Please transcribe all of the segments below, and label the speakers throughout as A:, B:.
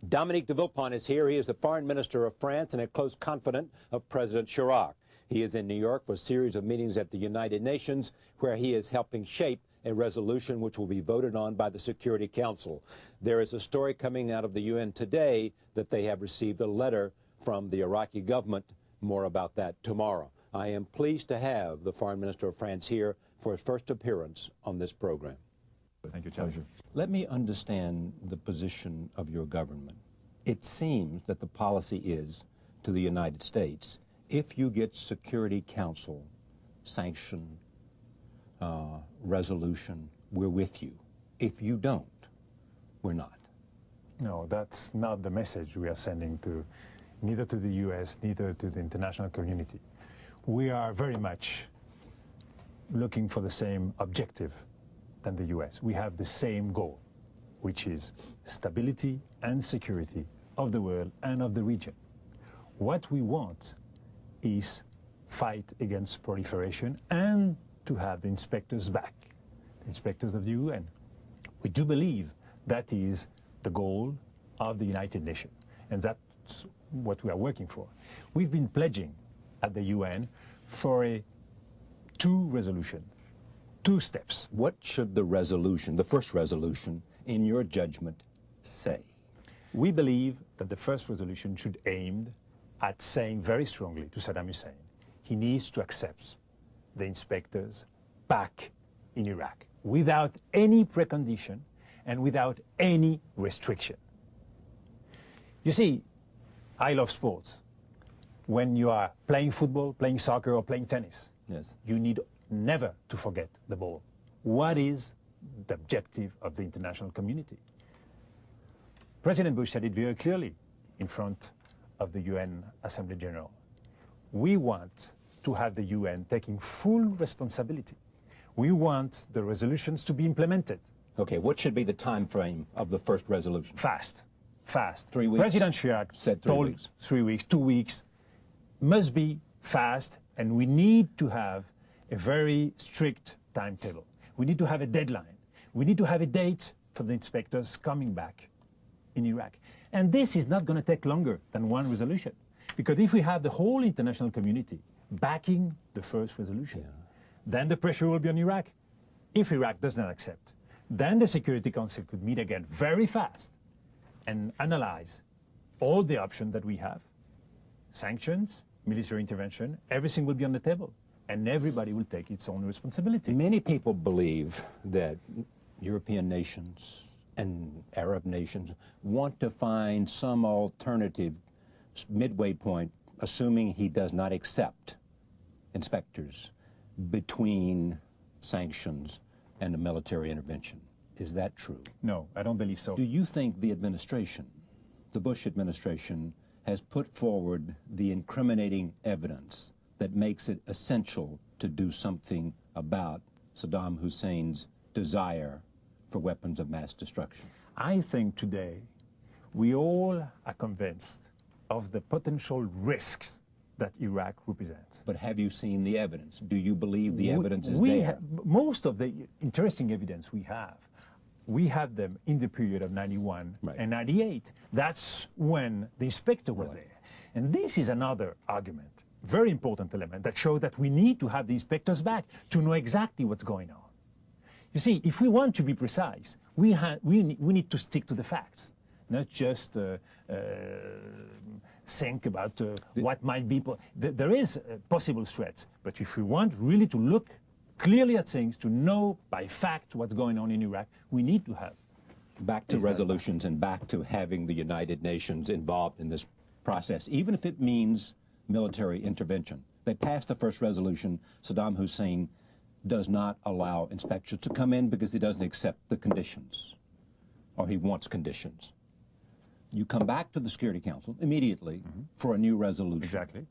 A: Dominique de Villepin is here. He is the foreign minister of France and a close confidant of President Chirac. He is in New York for a series of meetings at the United Nations where he is helping shape a resolution which will be voted on by the Security Council. There is a story coming out of the UN today that they have received a letter from the Iraqi government. More about that tomorrow. I am pleased to have the Foreign Minister of France here for his first appearance on this program.
B: Thank you, Chairman.
A: Let me understand the position of your government. It seems that the policy is to the United States, if you get Security Council sanction resolution, we're with you. If you don't, we're not.
B: No, that's not the message we are sending to neither to the US, neither to the international community. We are very much looking for the same objective than the US. We have the same goal, which is stability and security of the world and of the region. What we want is fight against proliferation and to have the inspectors back, the inspectors of the UN. We do believe that is the goal of the United Nations, and that's what we are working for. We've been pledging at the UN for two resolutions, two steps.
A: What should the resolution, the first resolution, in your judgment, say?
B: We believe that the first resolution should aim at saying very strongly to Saddam Hussein, he needs to accept the inspectors back in Iraq without any precondition and without any restriction. You see, I love sports. When you are playing football, playing soccer, or playing tennis,
A: yes,
B: you need never to forget the ball. What is the objective of the international community? President Bush said it very clearly in front of the UN Assembly General. We want to have the UN taking full responsibility. We want the resolutions to be implemented.
A: Okay, what should be the time frame of the first resolution?
B: Fast.
A: 3 weeks?
B: President Chirac
A: said 3
B: told
A: weeks.
B: 3 weeks, 2 weeks. Must be fast, and we need to have a very strict timetable. We need to have a deadline. We need to have a date for the inspectors coming back in Iraq. And this is not going to take longer than one resolution. Because if we have the whole international community backing the first resolution, then the pressure will be on Iraq. If Iraq does not accept, then the Security Council could meet again very fast and analyze all the options that we have. Sanctions, military intervention, everything will be on the table. And everybody will take its own responsibility.
A: Many people believe that European nations and Arab nations want to find some alternative midway point, assuming he does not accept inspectors between sanctions and a military intervention. Is that true?
B: No, I don't believe so.
A: Do you think the administration, the Bush administration, has put forward the incriminating evidence that makes it essential to do something about Saddam Hussein's desire for weapons of mass destruction?
B: I think today we all are convinced of the potential risks that Iraq represents.
A: But have you seen the evidence? Do you believe the evidence is there?
B: Most of the interesting evidence we have them in the period of 91 and 98. That's when the inspector was there. And this is another argument, very important element, that shows that we need to have the inspectors back to know exactly what's going on. You see, if we want to be precise, we need to stick to the facts, not just think about what might be. There is possible threats, but if we want really to look clearly at things, to know by fact what's going on in Iraq, we need to have.
A: Back to resolutions and back to having the United Nations involved in this process, even if it means military intervention. They passed the first resolution. Saddam Hussein does not allow inspectors to come in because he doesn't accept the conditions, or he wants conditions. You come back to the Security Council immediately for a new resolution.
B: Exactly.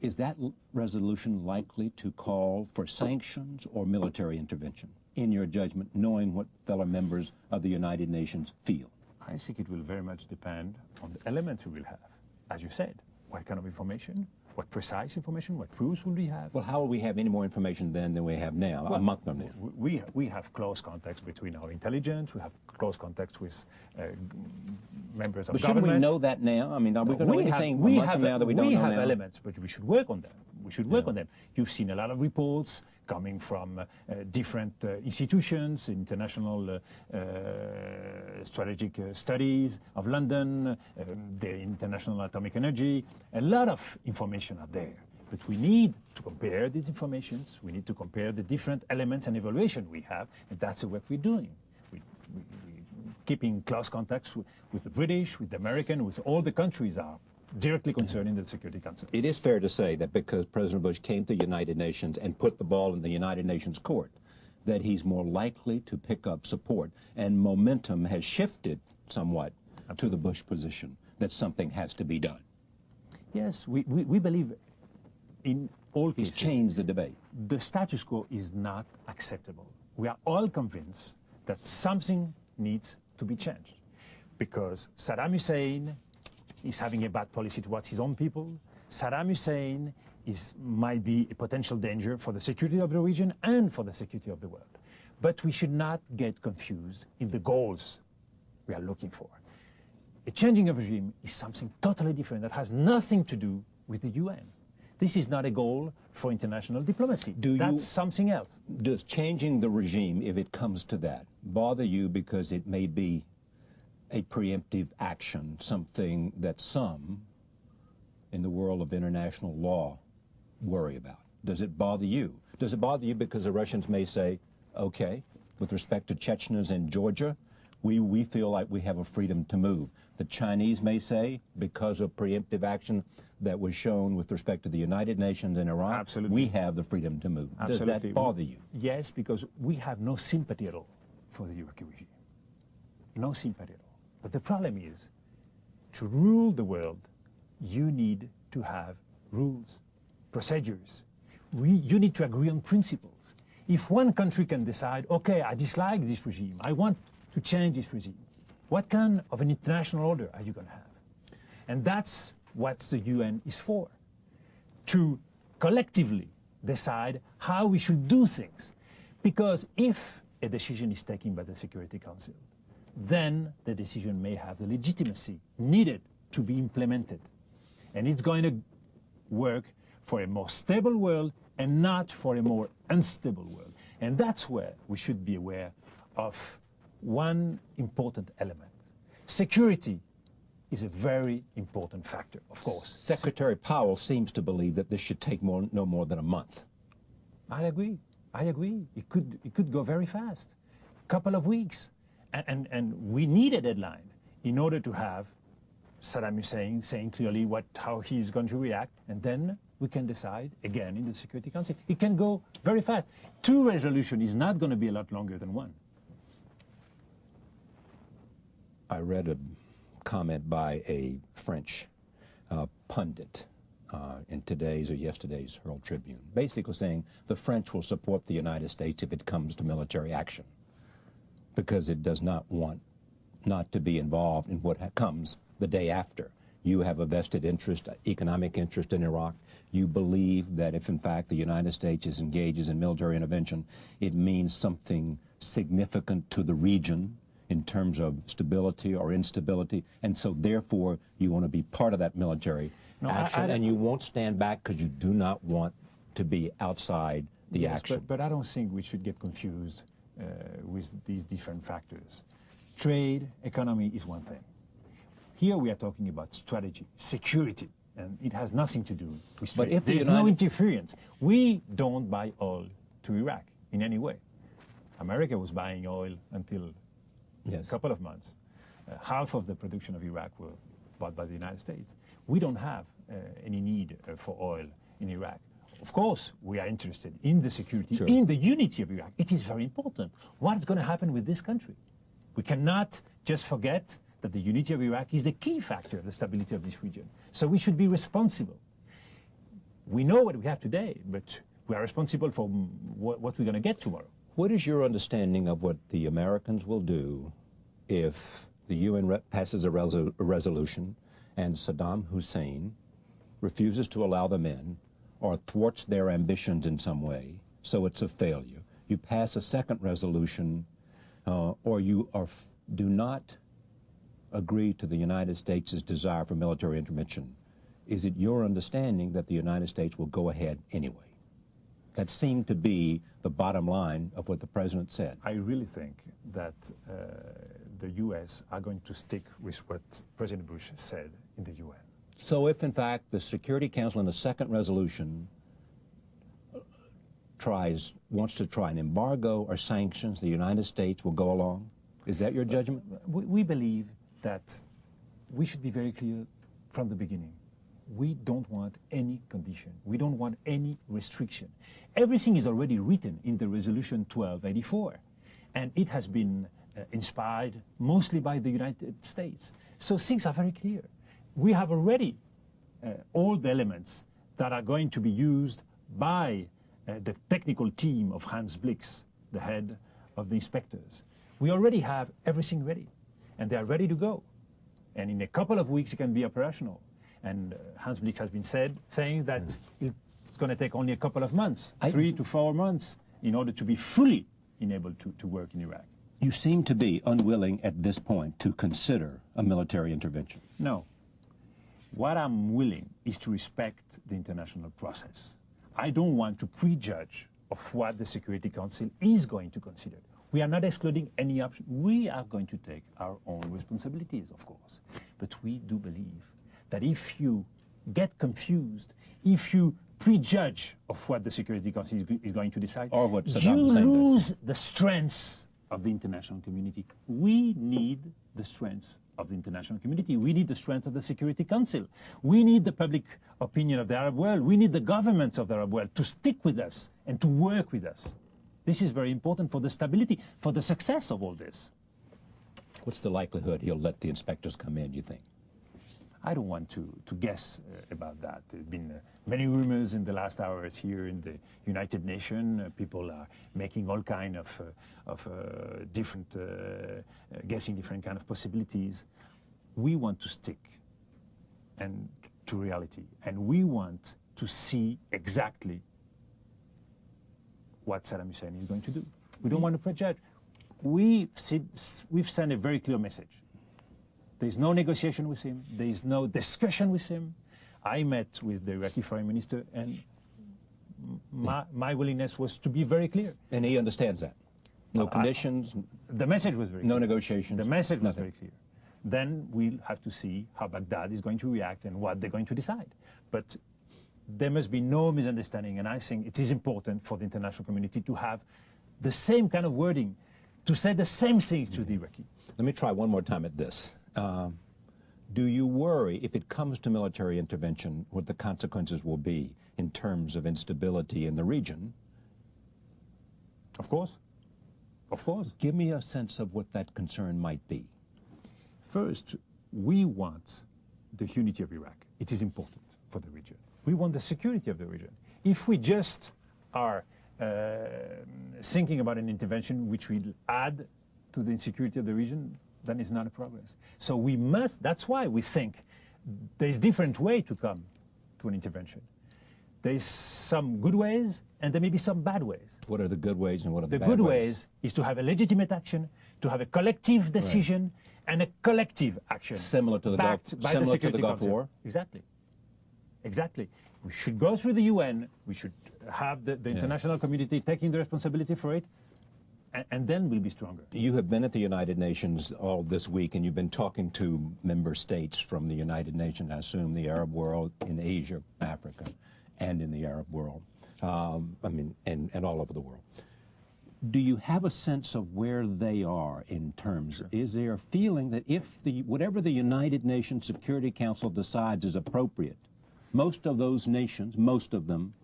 A: Is that resolution likely to call for sanctions or military intervention, in your judgment, knowing what fellow members of the United Nations feel?
B: I think it will very much depend on the elements we will have. As you said, what kind of information, What precise information, what proofs will we have?
A: Well, how will we have any more information then than we have now, a month from now?
B: We have close contacts between our intelligence, we have close contacts with members of government.
A: But shouldn't we know that now? I mean, are we going to know anything a month from now that we don't know now?
B: We have elements, but we should work on them. We should work on them. You've seen a lot of reports coming from different institutions, international strategic studies of London, the International Atomic Energy, a lot of information are there. But we need to compare these informations, we need to compare the different elements and evaluation we have, and that's the work we're doing. We keeping close contacts with the British, with the American, with all the countries are directly concerning the Security Council.
A: It is fair to say that because President Bush came to the United Nations and put the ball in the United Nations court, that he's more likely to pick up support, and momentum has shifted somewhat to the Bush position, that something has to be done.
B: Yes, we believe in all cases.
A: He's changed the debate.
B: The status quo is not acceptable. We are all convinced that something needs to be changed, because Saddam Hussein is having a bad policy towards his own people. Saddam Hussein might be a potential danger for the security of the region and for the security of the world. But we should not get confused in the goals we are looking for. A changing of regime is something totally different that has nothing to do with the UN. This is not a goal for international diplomacy. That's something else.
A: Does changing the regime, if it comes to that, bother you because it may be a preemptive action, something that some in the world of international law worry about? Does it bother you? Does it bother you because the Russians may say, okay, with respect to Chechens in Georgia, we feel like we have a freedom to move. The Chinese may say, because of preemptive action that was shown with respect to the United Nations and Iraq,
B: Absolutely.
A: we have the freedom to move.
B: Absolutely.
A: Does that bother you?
B: Yes, because we have no sympathy at all for the Iraqi regime. No sympathy at all. But the problem is, to rule the world, you need to have rules, procedures. You need to agree on principles. If one country can decide, okay, I dislike this regime, I want to change this regime, what kind of an international order are you going to have? And that's what the UN is for, to collectively decide how we should do things. Because if a decision is taken by the Security Council, then the decision may have the legitimacy needed to be implemented. And it's going to work for a more stable world and not for a more unstable world. And that's where we should be aware of one important element. Security is a very important factor, of course.
A: Secretary Powell seems to believe that this should take no more than a month.
B: I agree. It could go very fast, a couple of weeks. And we need a deadline in order to have Saddam Hussein saying clearly how he's going to react, and then we can decide again in the Security Council. It can go very fast. 2 resolutions is not going to be a lot longer than 1.
A: I read a comment by a French pundit in today's or yesterday's Herald Tribune, basically saying the French will support the United States if it comes to military action, because it does not want not to be involved in what comes the day after. You have a vested interest, economic interest in Iraq. You believe that if, in fact, the United States engages in military intervention, it means something significant to the region in terms of stability or instability, and so therefore you want to be part of that military action, and you won't stand back because you do not want to be outside the action.
B: But I don't think we should get confused with these different factors. Trade, economy is one thing. Here we are talking about strategy, security, and it has nothing to do with trade. But if there's no interference, we don't buy oil to Iraq in any way. America was buying oil until a couple of months. Half of the production of Iraq were bought by the United States. We don't have any need for oil in Iraq. Of course, we are interested in the security, in the unity of Iraq. It is very important. What's going to happen with this country? We cannot just forget that the unity of Iraq is the key factor of the stability of this region. So we should be responsible. We know what we have today, but we are responsible for what we're going to get tomorrow.
A: What is your understanding of what the Americans will do if the UN passes a resolution and Saddam Hussein refuses to allow them in, or thwarts their ambitions in some way, so it's a failure. You pass a second resolution, or you do not agree to the United States' desire for military intervention. Is it your understanding that the United States will go ahead anyway? That seemed to be the bottom line of what the President said.
B: I really think that the U.S. are going to stick with what President Bush said in the UN.
A: So if, in fact, the Security Council in the second resolution wants to try an embargo or sanctions, the United States will go along? Is that your judgment?
B: We believe that we should be very clear from the beginning. We don't want any condition. We don't want any restriction. Everything is already written in the Resolution 1284, and it has been inspired mostly by the United States. So things are very clear. We have already all the elements that are going to be used by the technical team of Hans Blix, the head of the inspectors. We already have everything ready, and they are ready to go. And in a couple of weeks, it can be operational. And Hans Blix has been saying that it's going to take only a couple of months, 3 to 4 months, in order to be fully enabled to work in Iraq.
A: You seem to be unwilling at this point to consider a military intervention.
B: No. What I'm willing is to respect the international process. I don't want to prejudge of what the Security Council is going to consider. We are not excluding any option. We are going to take our own responsibilities, of course. But we do believe that if you get confused, if you prejudge of what the Security Council is going to decide,
A: or what
B: you lose the strengths of the international community. We need the strength of the international community. We need the strength of the Security Council. We need the public opinion of the Arab world. We need the governments of the Arab world to stick with us and to work with us. This is very important for the stability, for the success of all this.
A: What's the likelihood he'll let the inspectors come in, you think?
B: I don't want to guess about that. There have been many rumors in the last hours here in the United Nations. People are making all kind of different, guessing different kind of possibilities. We want to stick to reality, and we want to see exactly what Saddam Hussein is going to do. We don't want to prejudge. We've sent a very clear message. There's no negotiation with him. There's no discussion with him. I met with the Iraqi foreign minister, and my willingness was to be very clear.
A: And he understands that? No conditions?
B: The message was very clear.
A: No negotiations?
B: The message was very clear. Then we'll have to see how Baghdad is going to react and what they're going to decide. But there must be no misunderstanding, and I think it is important for the international community to have the same kind of wording, to say the same things to the Iraqi.
A: Let me try one more time at this. Do you worry, if it comes to military intervention, what the consequences will be in terms of instability in the region?
B: Of course. Of course.
A: Give me a sense of what that concern might be.
B: First, we want the unity of Iraq. It is important for the region. We want the security of the region. If we just are thinking about an intervention which will add to the insecurity of the region, then it's not a progress. So we must, that's why we think there's different way to come to an intervention. There's some good ways, and there may be some bad ways.
A: What are the good ways and what are the bad ways?
B: The good ways is to have a legitimate action, to have a collective decision, and a collective action.
A: Similar to the Gulf War?
B: Exactly. Exactly. We should go through the UN, we should have the international community taking the responsibility for it, and then we'll be stronger.
A: You have been at the United Nations all this week, and you've been talking to member states from the United Nations, I assume the Arab world, in Asia, Africa, and in the Arab world, and all over the world. Do you have a sense of where they are in terms? Sure. Is there a feeling that if whatever the United Nations Security Council decides is appropriate, most of those nations, most of them,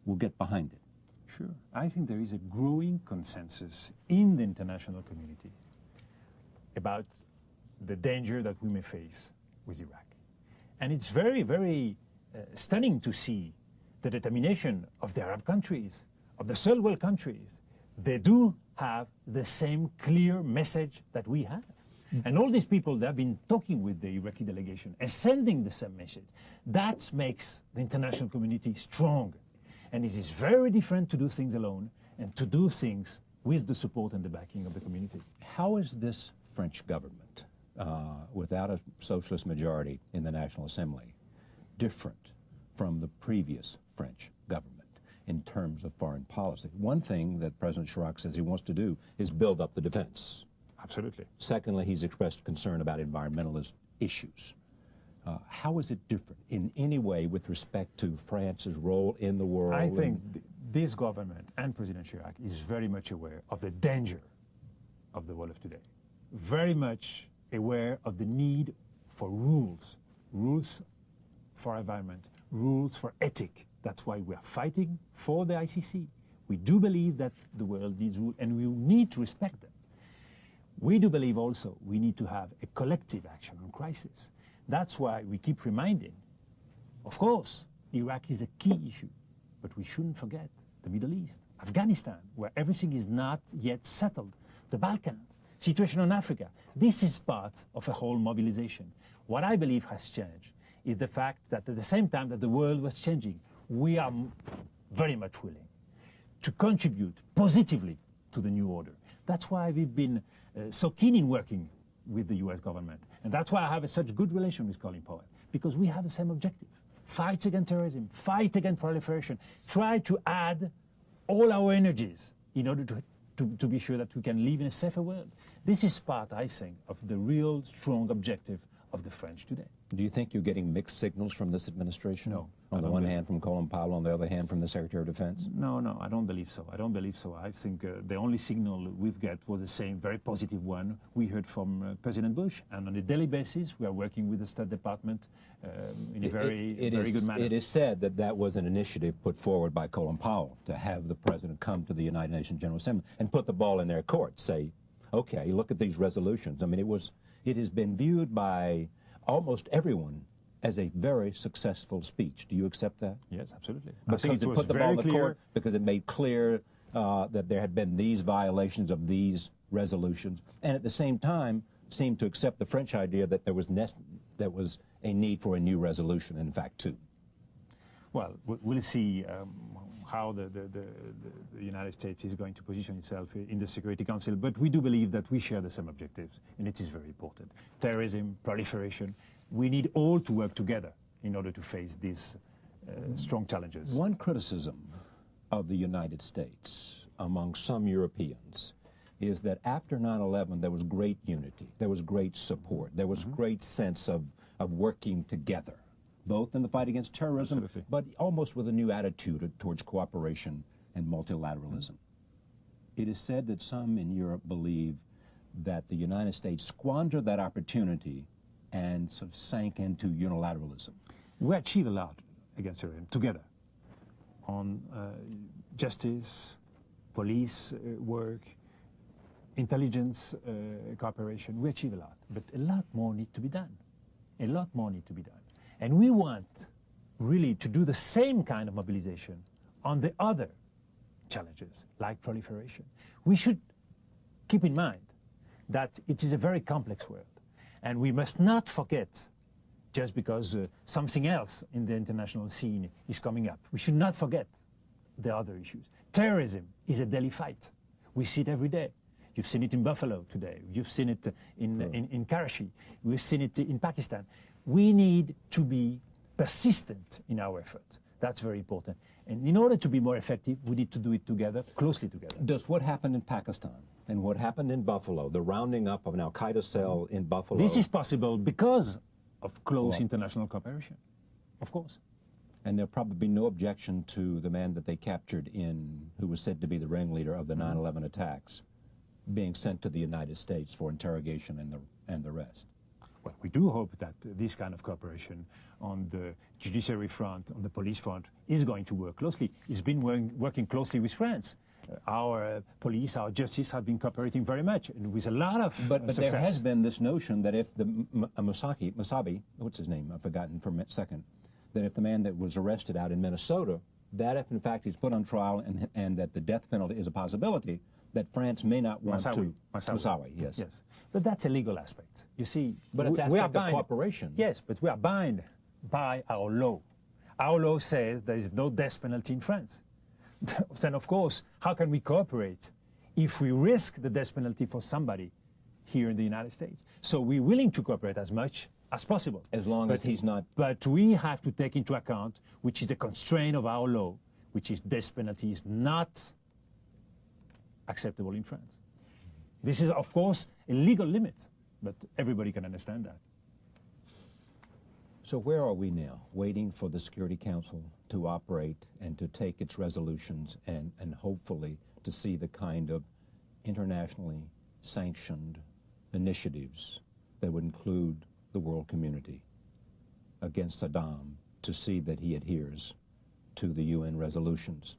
A: will get behind it?
B: Sure. I think there is a growing consensus in the international community about the danger that we may face with Iraq. And it's very, very stunning to see the determination of the Arab countries, of the third world countries. They do have the same clear message that we have. And all these people, they have been talking with the Iraqi delegation and sending the same message. That makes the international community strong. And it is very different to do things alone and to do things with the support and the backing of the community.
A: How is this French government, without a socialist majority in the National Assembly, different from the previous French government in terms of foreign policy? One thing that President Chirac says he wants to do is build up the defense.
B: Absolutely.
A: Secondly, he's expressed concern about environmentalist issues. How is it different in any way with respect to France's role in the world?
B: I think this government and President Chirac is very much aware of the danger of the world of today. Very much aware of the need for rules. Rules for environment, rules for ethic. That's why we are fighting for the ICC. We do believe that the world needs rules and we need to respect them. We do believe also we need to have a collective action on crisis. That's why we keep reminding, of course, Iraq is a key issue, but we shouldn't forget the Middle East, Afghanistan, where everything is not yet settled, the Balkans, situation in Africa. This is part of a whole mobilization. What I believe has changed is the fact that at the same time that the world was changing, we are very much willing to contribute positively to the new order. That's why we've been so keen in working with the US government. And that's why I have such a good relation with Colin Powell, because we have the same objective. Fight against terrorism, fight against proliferation, try to add all our energies in order to be sure that we can live in a safer world. This is part, I think, of the real strong objective of the French today.
A: Do you think you're getting mixed signals from this administration?
B: No.
A: On the one hand from Colin Powell, on the other hand from the Secretary of Defense?
B: No, I don't believe so. I don't believe so. I think the only signal we've got was the same, very positive one we heard from President Bush. And on a daily basis, we are working with the State Department in a very good manner.
A: It is said that that was an initiative put forward by Colin Powell to have the President come to the United Nations General Assembly and put the ball in their court, say, okay, look at these resolutions. I mean, it has been viewed by almost everyone as a very successful speech. Do you accept that?
B: Yes, absolutely.
A: Because it put the ball in the court, because it made clear that there had been these violations of these resolutions, and at the same time seemed to accept the French idea that there was a need for a new resolution, in fact, two.
B: Well, we'll see how the United States is going to position itself in the Security Council, but we do believe that we share the same objectives, and it is very important. Terrorism, proliferation, we need all to work together in order to face these strong challenges.
A: One criticism of the United States among some Europeans is that after 9/11 there was great unity, there was great support, there was great sense of working together, both in the fight against terrorism,
B: Absolutely.
A: but almost with a new attitude towards cooperation and multilateralism. It is said that some in Europe believe that the United States squandered that opportunity and sort of sank into unilateralism.
B: We achieve a lot against terrorism together on justice, police work, intelligence cooperation. We achieve a lot, but a lot more needs to be done. A lot more needs to be done. And we want really to do the same kind of mobilization on the other challenges, like proliferation. We should keep in mind that it is a very complex world, and we must not forget, just because something else in the international scene is coming up, we should not forget the other issues. Terrorism is a daily fight. We see it every day. You've seen it in Buffalo today. You've seen it in Karachi. We've seen it in Pakistan. We need to be persistent in our effort. That's very important. And in order to be more effective, we need to do it together, closely together.
A: Does what happened in Pakistan and what happened in Buffalo, the rounding up of an al-Qaeda cell in Buffalo...
B: This is possible because of close international cooperation, of course.
A: And there'll probably be no objection to the man that they captured who was said to be the ringleader of the 9/11 attacks, being sent to the United States for interrogation and the rest.
B: Well, we do hope that this kind of cooperation on the judiciary front, on the police front, is going to work closely. It's been working closely with France. Our police, our justice have been cooperating very much, and with a lot of
A: But
B: success.
A: there has been this notion that if the Musabi, what's his name? I've forgotten for a second. That if the man that was arrested out in Minnesota, that if in fact he's put on trial and that the death penalty is a possibility, that France may not want to...
B: Massawi,
A: yes.
B: Yes. But that's a legal aspect. You see,
A: but it's aspect of cooperation.
B: Yes, but we are bound by our law. Our law says there is no death penalty in France. Then, of course, how can we cooperate if we risk the death penalty for somebody here in the United States? So we're willing to cooperate as much as possible.
A: As long as he's not...
B: But we have to take into account, which is the constraint of our law, which is death penalty is not acceptable in France. This is, of course, a legal limit, but everybody can understand that.
A: So where are we now? Waiting for the Security Council to operate and to take its resolutions and hopefully to see the kind of internationally sanctioned initiatives that would include the world community against Saddam to see that he adheres to the UN resolutions.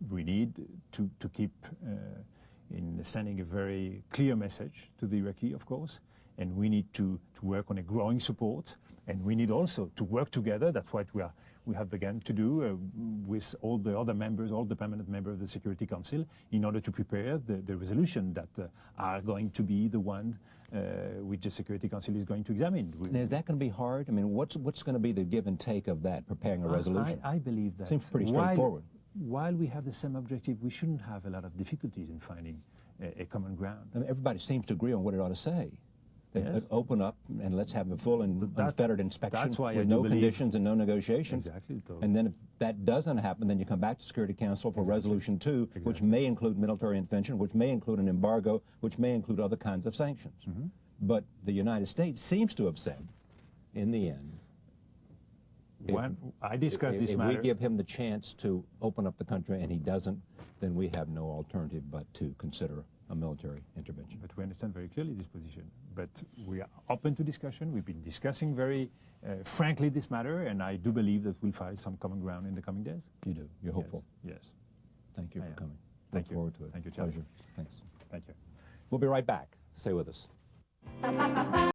B: We need to keep in sending a very clear message to the Iraqi, of course, and we need to work on a growing support, and we need also to work together. That's what we have begun to do with all the other members, all the permanent members of the Security Council, in order to prepare the resolution that are going to be the one which the Security Council is going to examine.
A: And is that going to be hard? I mean, what's going to be the give and take of that, preparing a resolution?
B: I believe that.
A: Seems pretty straightforward.
B: While we have the same objective, we shouldn't have a lot of difficulties in finding a common ground.
A: I mean, everybody seems to agree on what it ought to say.
B: Yes.
A: Open up and let's have a full and unfettered inspection with no conditions and no negotiations.
B: Exactly.
A: And then if that doesn't happen, then you come back to Security Council for Resolution 2, which may include military intervention, which may include an embargo, which may include other kinds of sanctions. But the United States seems to have said, in the end,
B: I discussed this matter.
A: If we give him the chance to open up the country and he doesn't, then we have no alternative but to consider a military intervention.
B: But we understand very clearly this position. But we are open to discussion. We've been discussing very frankly this matter, and I do believe that we'll find some common ground in the coming days.
A: You do? You're hopeful?
B: Yes.
A: Thank you for coming.
B: Thank you.
A: Look forward to it.
B: Thank you, Charlie.
A: Pleasure. Thanks.
B: Thank you.
A: We'll be right back. Stay with us.